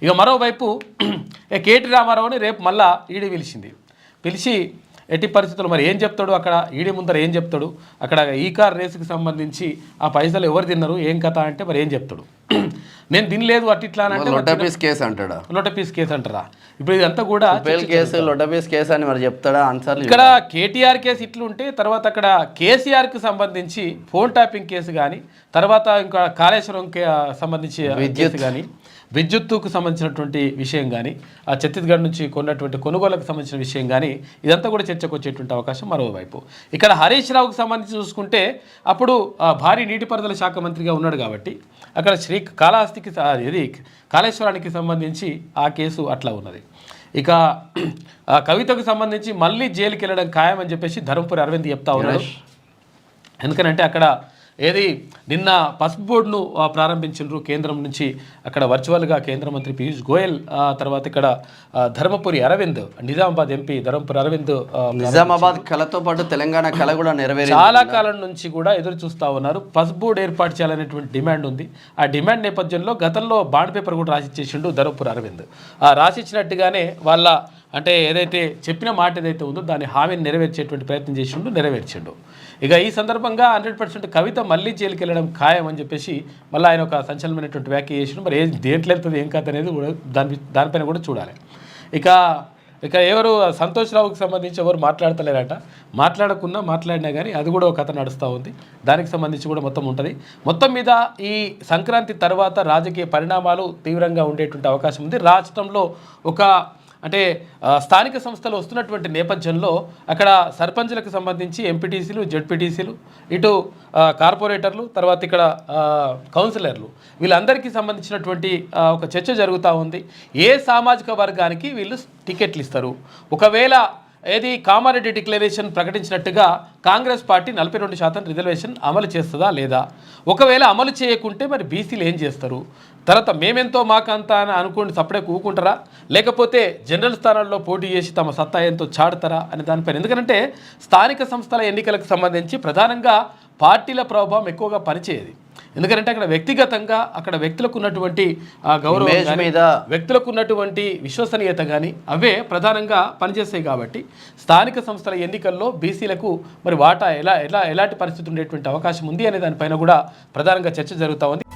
ఇక మరోవైపు కేటీ రామారావుని రేపు మళ్ళా ఈడీ పిలిచి ఎట్టి పరిస్థితుల్లో మరి ఏం చెప్తాడు, అక్కడ ఈడీ ముందర ఏం చెప్తాడు, అక్కడ ఈ కార్ రేసుకి సంబంధించి ఆ పైసలు ఎవరు తిన్నారు ఏం కథ అంటే మరి ఏం చెప్తాడు. నేను తినలేదు అట్లా అంటే లొటపీస్ కేసు అంటాడా, లొటపీస్ కేసు అంటారా. ఇప్పుడు ఇదంతా కూడా కేసు లొటపీస్ కేసు అని మరి చెప్తాడా ఆన్సర్. ఇక్కడ కేటీఆర్ కేసు ఇట్లుంటే తర్వాత అక్కడ కేసీఆర్కి సంబంధించి ఫోన్ ట్యాపింగ్ కేసు కానీ, తర్వాత ఇంకా కాళేశ్వరం సంబంధించి కేసు కానీ, విద్యుత్తుకు సంబంధించినటువంటి విషయం కానీ, ఆ ఛత్తీస్గఢ్ నుంచి కొన్నటువంటి కొనుగోలుకు సంబంధించిన విషయం కానీ, ఇదంతా కూడా చర్చకు వచ్చేటువంటి అవకాశం మరోవైపు. ఇక్కడ హరీష్ రావుకు సంబంధించి చూసుకుంటే అప్పుడు భారీ నీటిపారుదల శాఖ మంత్రిగా ఉన్నాడు కాబట్టి అక్కడ కాళహస్తికి ఇది కాళేశ్వరానికి సంబంధించి ఆ కేసు అట్లా ఉన్నది. ఇక కవితకు సంబంధించి మళ్ళీ జైలుకి వెళ్ళడం ఖాయమని చెప్పేసి ధర్మపురి అరవింద్ చెప్తా ఉన్నాడు. ఎందుకనంటే అక్కడ ఏది నిన్న పసుపు బోర్డును ప్రారంభించారు కేంద్రం నుంచి, అక్కడ వర్చువల్గా కేంద్ర మంత్రి పీయూష్ గోయల్, తర్వాత ఇక్కడ ధర్మపురి అరవింద్ నిజామాబాద్ ఎంపీ ధర్మపురి అరవింద్ నిజామాబాద్ కళతో పాటు తెలంగాణ కళ కూడా నెరవేరి చాలా కాలం నుంచి కూడా ఎదురు చూస్తూ ఉన్నారు. పసుపు బోర్డు ఏర్పాటు చేయాలనేటువంటి డిమాండ్ ఉంది. ఆ డిమాండ్ నేపథ్యంలో గతంలో బాండ్ పేపర్ కూడా రాసిచ్చేసిండు ధర్మపురి అరవింద్. రాసిచ్చినట్టుగానే వాళ్ళ అంటే ఏదైతే చెప్పిన మాట ఏదైతే ఉందో దాన్ని హామీని నెరవేర్చేటువంటి ప్రయత్నం చేసిండు, నెరవేర్చిండు. ఇక ఈ సందర్భంగా 100% కవిత మళ్ళీ జైలుకి వెళ్ళడం ఖాయం అని చెప్పేసి మళ్ళీ ఆయన ఒక సంచలనమైనటువంటి వ్యాఖ్య చేసిండు. మరి దేంట్లో వెళ్తుంది ఏం కథ అనేది కూడా దానిపైన కూడా చూడాలి. ఇక ఎవరు సంతోష్ రావుకి సంబంధించి ఎవరు మాట్లాడతలేరట. మాట్లాడినా కానీ అది కూడా ఒక కథ నడుస్తూ ఉంది. దానికి సంబంధించి కూడా మొత్తం ఉంటుంది. మొత్తం మీద ఈ సంక్రాంతి తర్వాత రాజకీయ పరిణామాలు తీవ్రంగా ఉండేటువంటి అవకాశం ఉంది. రాష్ట్రంలో ఒక అంటే స్థానిక సంస్థలు వస్తున్నటువంటి నేపథ్యంలో అక్కడ సర్పంచ్లకు సంబంధించి ఎంపీటీసీలు, జెడ్పీటీసీలు, ఇటు కార్పొరేటర్లు, తర్వాత ఇక్కడ కౌన్సిలర్లు, వీళ్ళందరికీ సంబంధించినటువంటి ఒక చర్చ జరుగుతూ ఉంది. ఏ సామాజిక వర్గానికి వీళ్ళు టికెట్లు ఇస్తారు, ఒకవేళ ఏది కామారెడ్డి డిక్లరేషన్ ప్రకటించినట్టుగా కాంగ్రెస్ పార్టీ 42% రిజర్వేషన్ అమలు చేస్తుందా లేదా, ఒకవేళ అమలు చేయకుంటే మరి బీసీలు ఏం చేస్తారు, తర్వాత మేమెంతో మాకంతా అని అనుకోండి సపడే కూకుంటారా, లేకపోతే జనరల్ స్థానాల్లో పోటీ చేసి తమ సత్తా ఎంతో చాడతారా అనే దానిపైన. ఎందుకంటే స్థానిక సంస్థల ఎన్నికలకు సంబంధించి ప్రధానంగా పార్టీల ప్రభావం ఎక్కువగా పనిచేయదు. ఎందుకంటే అక్కడ వ్యక్తిగతంగా అక్కడ వ్యక్తులకు ఉన్నటువంటి గౌరవం మీద, వ్యక్తులకు ఉన్నటువంటి విశ్వసనీయత కానీ అవే ప్రధానంగా పనిచేస్తాయి. కాబట్టి స్థానిక సంస్థల ఎన్నికల్లో బీసీలకు మరి వాటా ఎలాంటి పరిస్థితి ఉండేటువంటి అవకాశం ఉంది అనే దానిపైన కూడా ప్రధానంగా చర్చ జరుగుతూ ఉంది.